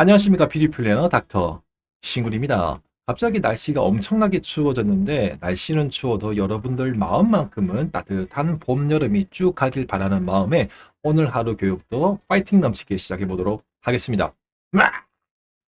안녕하십니까. 뷰티 플래너 닥터 신군입니다. 갑자기 날씨가 엄청나게 추워졌는데 날씨는 추워도 여러분들 마음만큼은 따뜻한 봄, 여름이 쭉 가길 바라는 마음에 오늘 하루 교육도 파이팅 넘치게 시작해 보도록 하겠습니다.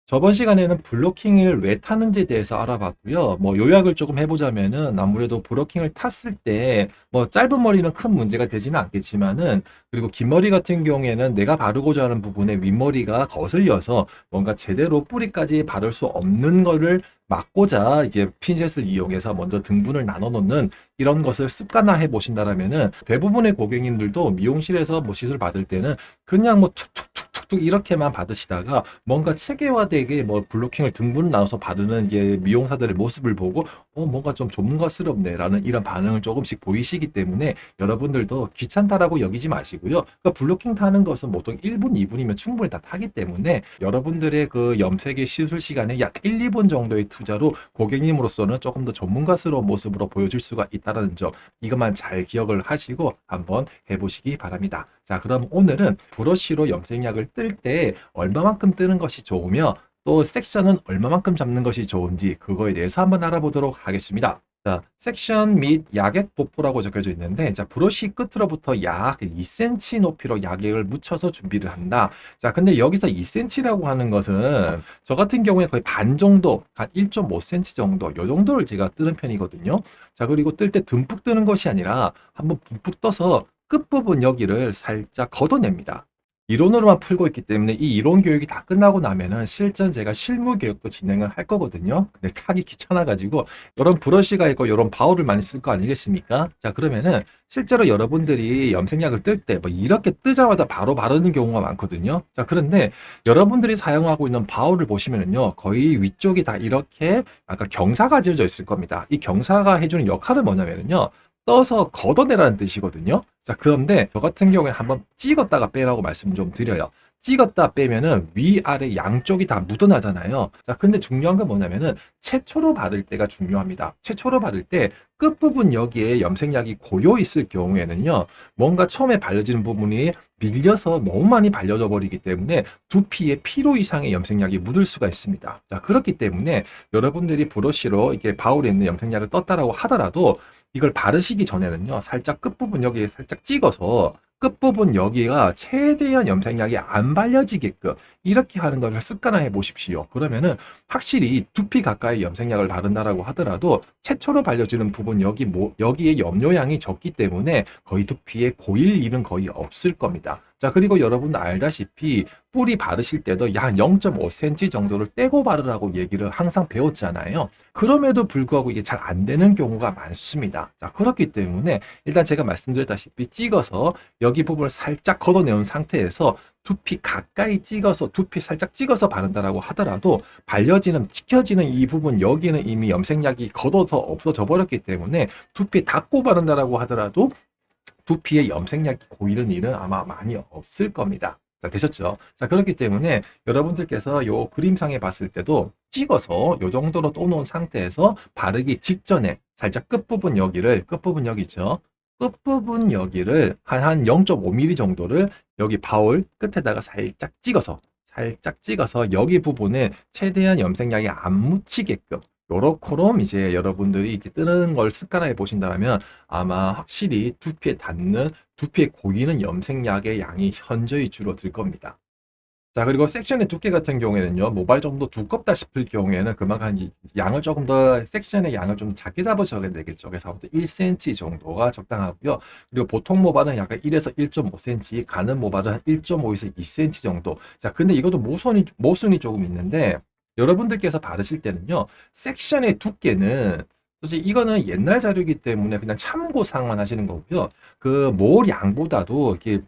저번 시간에는 블로킹을 왜 타는지에 대해서 알아봤고요. 요약을 조금 해보자면은 아무래도 블로킹을 탔을 때 짧은 머리는 큰 문제가 되지는 않겠지만은, 그리고 긴 머리 같은 경우에는 내가 바르고자 하는 부분에 윗머리가 거슬려서 뭔가 제대로 뿌리까지 바를 수 없는 거를 막고자 이제 핀셋을 이용해서 먼저 등분을 나눠 놓는 이런 것을 습관화해 보신다라면은 대부분의 고객님들도 미용실에서 시술 받을 때는 그냥 툭툭툭툭 이렇게만 받으시다가 뭔가 체계화되게 블로킹을 등분 나눠서 바르는 이게 미용사들의 모습을 보고 뭔가 좀 전문가스럽네라는 이런 반응을 조금씩 보이시기 때문에 여러분들도 귀찮다라고 여기지 마시고요. 그러니까 블로킹 타는 것은 보통 1분, 2분이면 충분히 다 타기 때문에 여러분들의 그 염색의 시술 시간에 약 1, 2분 정도의 투자로 고객님으로서는 조금 더 전문가스러운 모습으로 보여줄 수가 있다는 점, 이것만 잘 기억을 하시고 한번 해보시기 바랍니다. 자, 그럼 오늘은 브러쉬로 염색약을 뜰 때 얼마만큼 뜨는 것이 좋으며 또 섹션은 얼마만큼 잡는 것이 좋은지 그거에 대해서 한번 알아보도록 하겠습니다. 자, 섹션 및 약액 도포라고 적혀져 있는데, 자, 브러쉬 끝으로부터 약 2cm 높이로 약액을 묻혀서 준비를 한다. 자, 근데 여기서 2cm라고 하는 것은 저 같은 경우에 거의 반 정도, 한 1.5cm 정도, 요 정도를 제가 뜨는 편이거든요. 자, 그리고 뜰 때 듬뿍 뜨는 것이 아니라 한번 듬뿍 떠서 끝부분 여기를 살짝 걷어냅니다. 이론으로만 풀고 있기 때문에 이 이론 교육이 다 끝나고 나면은 실전 제가 실무 교육도 진행을 할 거거든요. 근데 타기 귀찮아가지고 이런 브러쉬가 있고 이런 바울을 많이 쓸 거 아니겠습니까? 자, 그러면은 실제로 여러분들이 염색약을 뜰 때 이렇게 뜨자마자 바로 바르는 경우가 많거든요. 자, 그런데 여러분들이 사용하고 있는 바울을 보시면은요, 거의 위쪽이 다 이렇게 약간 경사가 지어져 있을 겁니다. 이 경사가 해주는 역할은 뭐냐면요, 떠서 걷어내라는 뜻이거든요. 자, 그런데 저 같은 경우에 한번 찍었다가 빼라고 말씀 좀 드려요. 찍었다 빼면은 위아래 양쪽이 다 묻어나잖아요. 자, 근데 중요한 건 뭐냐면은 최초로 바를 때가 중요합니다. 최초로 바를 때 끝부분 여기에 염색약이 고여 있을 경우에는요, 뭔가 처음에 발려지는 부분이 밀려서 너무 많이 발려져 버리기 때문에 두피에 필요 이상의 염색약이 묻을 수가 있습니다. 자, 그렇기 때문에 여러분들이 브러쉬로 이게 바울에 있는 염색약을 떴다라고 하더라도 이걸 바르시기 전에는요, 살짝 끝부분 여기에 살짝 찍어서 끝부분 여기가 최대한 염색약이 안 발려지게끔 이렇게 하는 것을 습관화해 보십시오. 그러면은 확실히 두피 가까이 염색약을 바른다라고 하더라도 최초로 발려지는 부분 여기에 염료량이 적기 때문에 거의 두피에 고일 일은 거의 없을 겁니다. 자, 그리고 여러분도 알다시피 뿌리 바르실 때도 약 0.5cm 정도를 떼고 바르라고 얘기를 항상 배웠잖아요. 그럼에도 불구하고 이게 잘 안 되는 경우가 많습니다. 자, 그렇기 때문에 일단 제가 말씀드렸다시피 찍어서 여기 부분을 살짝 걷어내온 상태에서 두피 가까이 찍어서 두피 살짝 찍어서 바른다라고 하더라도 발려지는 찍혀지는 이 부분 여기는 이미 염색약이 걷어서 없어져 버렸기 때문에 두피 닫고 바른다라고 하더라도 두피에 염색약이 고이는 일은 아마 많이 없을 겁니다. 자, 되셨죠? 자, 그렇기 때문에 여러분들께서 요 그림상에 봤을 때도 찍어서 요 정도로 떠놓은 상태에서 바르기 직전에 살짝 끝부분 여기 있죠? 끝부분 여기를 한 0.5mm 정도를 여기 바울 끝에다가 살짝 찍어서 여기 부분에 최대한 염색약이 안 묻히게끔 요렇게럼 이제 여러분들이 이렇게 뜨는 걸 습관화해 보신다면 아마 확실히 두피에 고이는 염색약의 양이 현저히 줄어들 겁니다. 자, 그리고 섹션의 두께 같은 경우에는요, 모발 정도 두껍다 싶을 경우에는 그만큼 양을 조금 더, 섹션의 양을 좀 작게 잡으셔야 되겠죠. 그래서 아무튼 1cm 정도가 적당하고요. 그리고 보통 모발은 약간 1에서 1.5cm, 가는 모발은 한 1.5에서 2cm 정도. 자, 근데 이것도 모순이 조금 있는데, 여러분들께서 바르실 때는요, 섹션의 두께는 솔직히 이거는 옛날 자료이기 때문에 그냥 참고사항만 하시는 거고요. 그 몰 양보다도 이렇게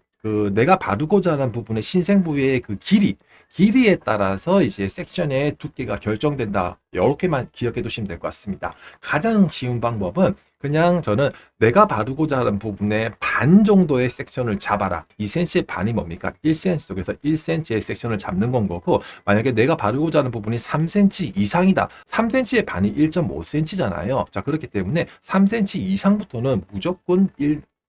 내가 바르고자 하는 부분의 신생 부위의 그 길이에 따라서 이제 섹션의 두께가 결정된다. 이렇게만 기억해 두시면 될 것 같습니다. 가장 쉬운 방법은 그냥 저는 내가 바르고자 하는 부분의 반 정도의 섹션을 잡아라. 2cm의 반이 뭡니까? 1cm 속에서 1cm의 섹션을 잡는 건 거고, 만약에 내가 바르고자 하는 부분이 3cm 이상이다. 3cm의 반이 1.5cm잖아요. 자, 그렇기 때문에 3cm 이상부터는 무조건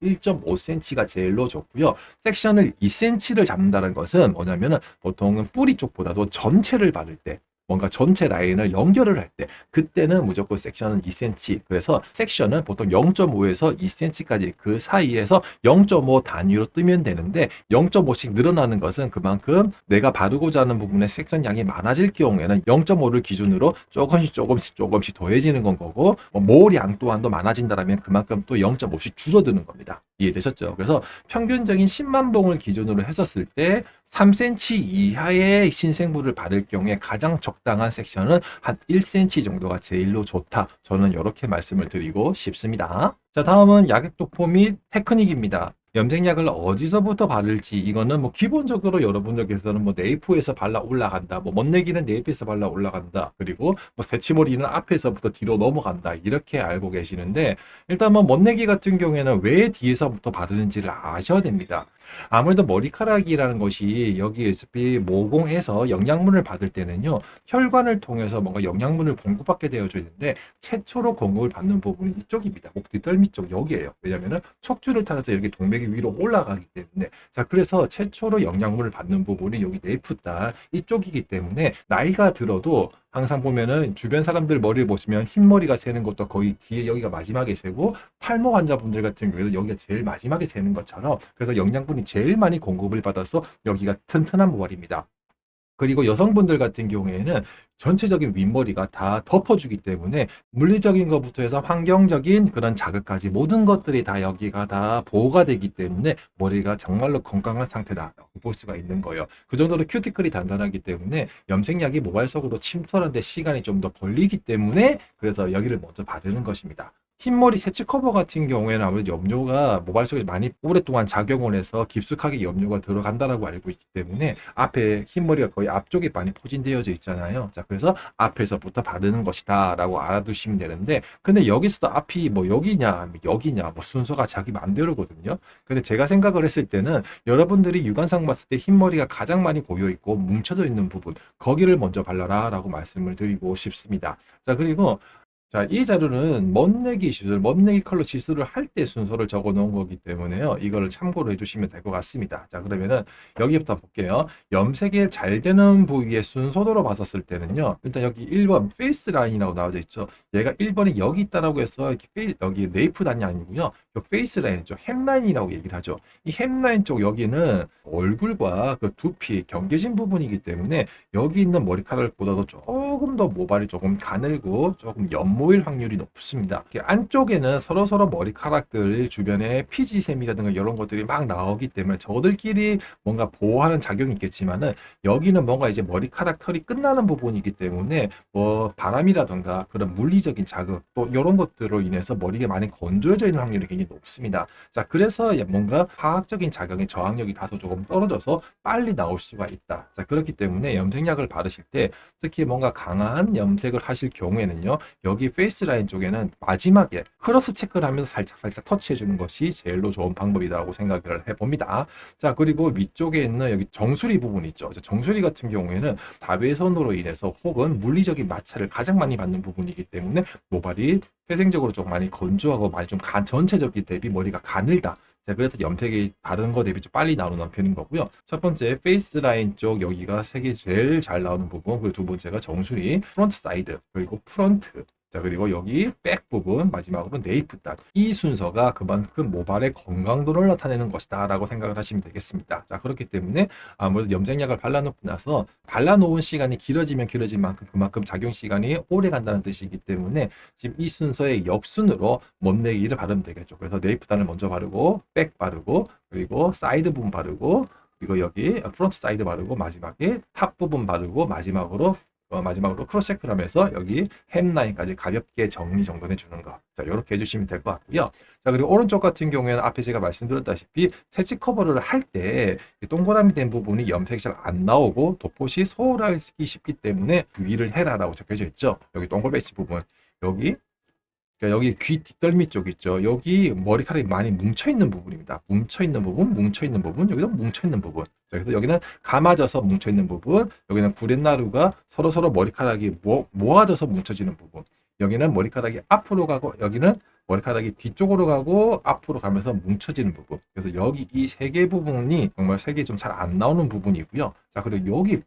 1.5cm가 제일로 좋고요. 섹션을 2cm를 잡는다는 것은 뭐냐면은 보통은 뿌리 쪽보다도 전체를 바를 때 뭔가 전체 라인을 연결을 할 때 그때는 무조건 섹션은 2cm. 그래서 섹션은 보통 0.5에서 2cm까지 그 사이에서 0.5 단위로 뜨면 되는데 0.5씩 늘어나는 것은 그만큼 내가 바르고자 하는 부분의 섹션 양이 많아질 경우에는 0.5를 기준으로 조금씩 더해지는 건 거고 모양 또한도 많아진다면 그만큼 또 0.5씩 줄어드는 겁니다. 이해되셨죠? 그래서 평균적인 10만 봉을 기준으로 했었을 때 3cm 이하의 신생물을 바를 경우에 가장 적당한 섹션은 한 1cm 정도가 제일로 좋다. 저는 이렇게 말씀을 드리고 싶습니다. 자, 다음은 약액도포 및 테크닉입니다. 염색약을 어디서부터 바를지 이거는 뭐 기본적으로 여러분들께서는 뭐 네이프에서 발라 올라간다, 뭐 멋내기는 네이프에서 발라 올라간다, 그리고 뭐 새치머리는 앞에서부터 뒤로 넘어간다 이렇게 알고 계시는데 일단 뭐 멋내기 같은 경우에는 왜 뒤에서부터 바르는지를 아셔야 됩니다. 아무래도 머리카락이라는 것이 여기 어차피 모공에서 영양분을 받을 때는요 혈관을 통해서 뭔가 영양분을 공급받게 되어져 있는데 최초로 공급을 받는 부분이 이쪽입니다. 목 뒷덜미 쪽 여기에요. 왜냐면은 척추를 타서 이렇게 동맥이 위로 올라가기 때문에 자 그래서 최초로 영양분을 받는 부분이 여기 네이프달 이쪽이기 때문에 나이가 들어도 항상 보면은 주변 사람들 머리를 보시면 흰머리가 새는 것도 거의 뒤에 여기가 마지막에 새고 탈모 환자분들 같은 경우에도 여기가 제일 마지막에 새는 것처럼 그래서 영양분이 제일 많이 공급을 받아서 여기가 튼튼한 모발입니다. 그리고 여성분들 같은 경우에는 전체적인 윗머리가 다 덮어주기 때문에 물리적인 것부터 해서 환경적인 그런 자극까지 모든 것들이 다 여기가 다 보호가 되기 때문에 머리가 정말로 건강한 상태다라고 볼 수가 있는 거예요. 그 정도로 큐티클이 단단하기 때문에 염색약이 모발 속으로 침투하는데 시간이 좀 더 걸리기 때문에 그래서 여기를 먼저 바르는 것입니다. 흰머리 세치 커버 같은 경우에는 아무래도 염료가 모발 속에 많이 오랫동안 작용을 해서 깊숙하게 염료가 들어간다라고 알고 있기 때문에 앞에 흰머리가 거의 앞쪽에 많이 포진되어져 있잖아요. 자, 그래서 앞에서부터 바르는 것이다 라고 알아두시면 되는데 근데 여기서도 앞이 뭐 여기냐 여기냐 뭐 순서가 자기 마음대로거든요. 근데 제가 생각을 했을 때는 여러분들이 육안상 봤을 때 흰머리가 가장 많이 고여 있고 뭉쳐져 있는 부분 거기를 먼저 발라라 라고 말씀을 드리고 싶습니다. 자, 그리고 자, 이 자료는 멋내기 시술, 멋내기 컬러 시술을 할 때 순서를 적어 놓은 거기 때문에요. 이거를 참고로 해주시면 될 것 같습니다. 자, 그러면은 여기부터 볼게요. 염색이 잘 되는 부위의 순서대로 봤었을 때는요. 일단 여기 1번 페이스 라인이라고 나와져 있죠. 얘가 1번이 여기 있다라고 해서 이렇게 여기 네이프 단이 아니고요. 이 페이스 라인 쪽 햄라인이라고 얘기를 하죠. 이 햄라인 쪽 여기는 얼굴과 그 두피, 경계신 부분이기 때문에 여기 있는 머리카락보다도 조금 더 모발이 조금 가늘고 조금 연모일 확률이 높습니다. 안쪽에는 서로서로 머리카락들 주변에 피지샘이라든가 이런 것들이 막 나오기 때문에 저들끼리 뭔가 보호하는 작용이 있겠지만은 여기는 뭔가 이제 머리카락 털이 끝나는 부분이기 때문에 뭐 바람이라든가 그런 물리적인 자극 또 이런 것들로 인해서 머리가 많이 건조해져 있는 확률이 굉장히 높습니다. 자, 그래서 뭔가 화학적인 작용의 저항력이 다소 조금 떨어져서 빨리 나올 수가 있다. 자, 그렇기 때문에 염색약을 바르실 때 특히 뭔가 강한 염색을 하실 경우에는요. 여기 페이스 라인 쪽에는 마지막에 크로스 체크를 하면서 살짝 터치해 주는 것이 제일로 좋은 방법이라고 생각을 해봅니다. 자, 그리고 위쪽에 있는 여기 정수리 부분 있죠. 정수리 같은 경우에는 자외선으로 인해서 혹은 물리적인 마찰을 가장 많이 받는 부분이기 때문에 모발이 태생적으로 좀 많이 건조하고 많이 좀 전체적인 대비 머리가 가늘다. 자, 그래서 염색이 다른 거 대비 좀 빨리 나오는 편인 거고요. 첫 번째 페이스 라인 쪽 여기가 색이 제일 잘 나오는 부분, 그리고 두 번째가 정수리, 프론트 사이드, 그리고 프런트. 자, 그리고 여기 백 부분, 마지막으로 네이프 딱. 이 순서가 그만큼 모발의 건강도를 나타내는 것이다 라고 생각을 하시면 되겠습니다. 자, 그렇기 때문에 아무래도 염색약을 발라놓고 나서 발라놓은 시간이 길어지면 길어진 만큼 그만큼 작용 시간이 오래 간다는 뜻이기 때문에 지금 이 순서의 역순으로 멋내기를 바르면 되겠죠. 그래서 네이프단을 먼저 바르고 백 바르고 그리고 사이드 부분 바르고 그리고 여기 프론트 사이드 바르고 마지막에 탑 부분 바르고 마지막으로 크로스 체크를 하면서 여기 햄라인까지 가볍게 정리 정돈해 주는 거. 자, 이렇게 해주시면 될 것 같고요. 자, 그리고 오른쪽 같은 경우에는 앞에 제가 말씀드렸다시피 새치 커버를 할 때 동그라미 된 부분이 염색이 잘 안 나오고 도포시 소홀하기 쉽기 때문에 유의를 해라라고 적혀져 있죠. 여기 동글배치 부분. 여기 그러니까 여기 귀 뒷덜미 쪽 있죠. 여기 머리카락이 많이 뭉쳐있는 부분입니다. 뭉쳐있는 부분, 여기도 뭉쳐있는 부분. 그래서 여기는 감아져서 뭉쳐있는 부분, 여기는 구렛나루가 서로서로 머리카락이 모아져서 뭉쳐지는 부분. 여기는 머리카락이 앞으로 가고, 여기는 머리카락이 뒤쪽으로 가고 앞으로 가면서 뭉쳐지는 부분. 그래서 여기 이 세 개 부분이 정말 색이 좀 잘 안 나오는 부분이고요. 자, 그리고 여기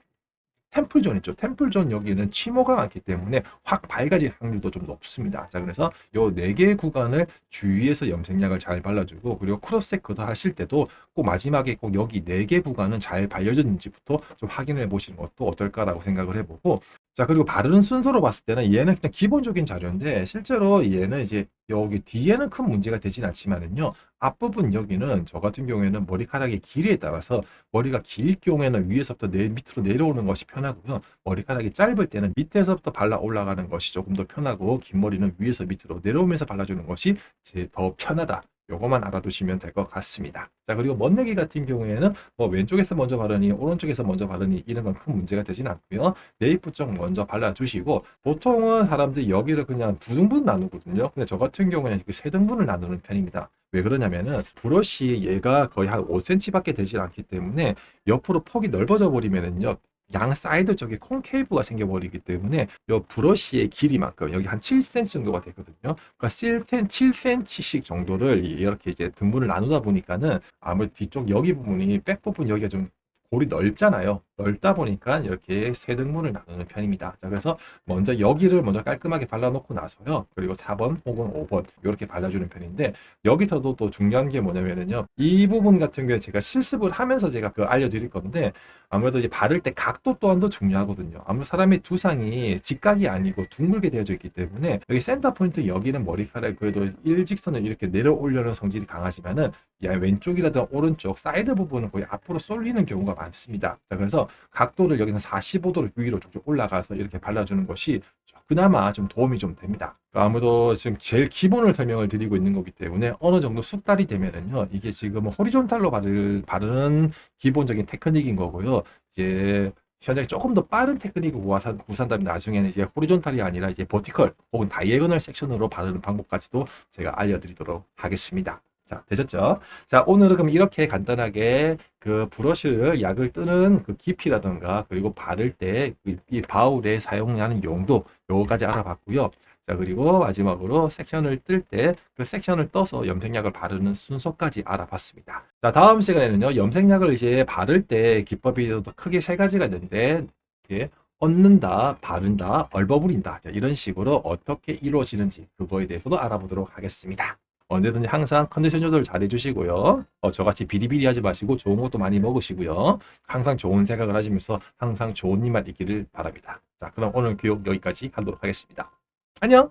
템플존 있죠. 템플존 여기는 치모가 많기 때문에 확 밝아질 확률도 좀 높습니다. 자, 그래서 요 네 개의 구간을 주위에서 염색약을 잘 발라주고, 그리고 크로스 세커도 하실 때도 꼭 마지막에 꼭 여기 네 개 구간은 잘 발려졌는지부터 좀 확인해 보시는 것도 어떨까라고 생각을 해보고, 자, 그리고 바르는 순서로 봤을 때는 얘는 그냥 기본적인 자료인데, 실제로 얘는 이제 여기 뒤에는 큰 문제가 되진 않지만은요, 앞부분 여기는 저 같은 경우에는 머리카락의 길이에 따라서 머리가 길 경우에는 위에서부터 밑으로 내려오는 것이 편하고요. 머리카락이 짧을 때는 밑에서부터 발라 올라가는 것이 조금 더 편하고, 긴 머리는 위에서 밑으로 내려오면서 발라주는 것이 더 편하다. 요거만 알아두시면 될 것 같습니다. 자, 그리고 멋내기 같은 경우에는 뭐 왼쪽에서 먼저 바르니 오른쪽에서 먼저 바르니 이런 건 큰 문제가 되진 않고요. 네이프 쪽 먼저 발라주시고, 보통은 사람들이 여기를 그냥 두 등분 나누거든요. 근데 저 같은 경우에는 세 등분을 나누는 편입니다. 왜 그러냐면은 브러쉬 얘가 거의 한 5cm밖에 되지 않기 때문에 옆으로 폭이 넓어져 버리면은요, 양 사이드 쪽에 콘케이브가 생겨버리기 때문에 이 브러쉬의 길이만큼 여기 한 7cm 정도가 되거든요. 그러니까 7cm씩 정도를 이렇게 이제 등분을 나누다 보니까는 아무래도 뒤쪽 여기 부분이 백 부분 여기가 좀 골이 넓잖아요. 넓다 보니까 이렇게 세 등분을 나누는 편입니다. 자, 그래서 먼저 여기를 먼저 깔끔하게 발라놓고 나서요. 그리고 4번 혹은 5번 이렇게 발라주는 편인데, 여기서도 또 중요한 게 뭐냐면은요. 이 부분 같은 경우에 제가 실습을 하면서 제가 그 알려드릴 건데, 아무래도 이제 바를 때 각도 또한도 중요하거든요. 아무래도 사람의 두상이 직각이 아니고 둥글게 되어져 있기 때문에 여기 센터 포인트 여기는 머리카락이 그래도 일직선을 이렇게 내려오려는 성질이 강하지만은 왼쪽이라든 오른쪽 사이드 부분은 거의 앞으로 쏠리는 경우가 많습니다. 자, 그래서 각도를 여기서 45도를 위로 쭉쭉 올라가서 이렇게 발라주는 것이 그나마 좀 도움이 좀 됩니다. 아무래도 지금 제일 기본을 설명을 드리고 있는 거기 때문에 어느 정도 숙달이 되면은요, 이게 지금 호리존탈로 바르는 기본적인 테크닉인 거고요. 이제 현재 조금 더 빠른 테크닉을 구사한다면 나중에는 이제 호리존탈이 아니라 이제 버티컬 혹은 다이애고널 섹션으로 바르는 방법까지도 제가 알려드리도록 하겠습니다. 자, 되셨죠? 자, 오늘은 그럼 이렇게 간단하게 그 브러쉬를 약을 뜨는 그 깊이라든가, 그리고 바를 때 이 바울에 사용하는 용도, 요거까지 알아봤고요. 자, 그리고 마지막으로 섹션을 뜰 때 그 섹션을 떠서 염색약을 바르는 순서까지 알아봤습니다. 자, 다음 시간에는요, 염색약을 이제 바를 때 기법이 더 크게 세 가지가 있는데, 이렇게 얹는다, 바른다, 얼버무린다, 이런 식으로 어떻게 이루어지는지 그거에 대해서도 알아보도록 하겠습니다. 언제든지 항상 컨디션 조절 잘 해주시고요. 저같이 비리비리 하지 마시고 좋은 것도 많이 먹으시고요. 항상 좋은 생각을 하시면서 항상 좋은 일만 있기를 바랍니다. 자, 그럼 오늘 교육 여기까지 하도록 하겠습니다. 안녕!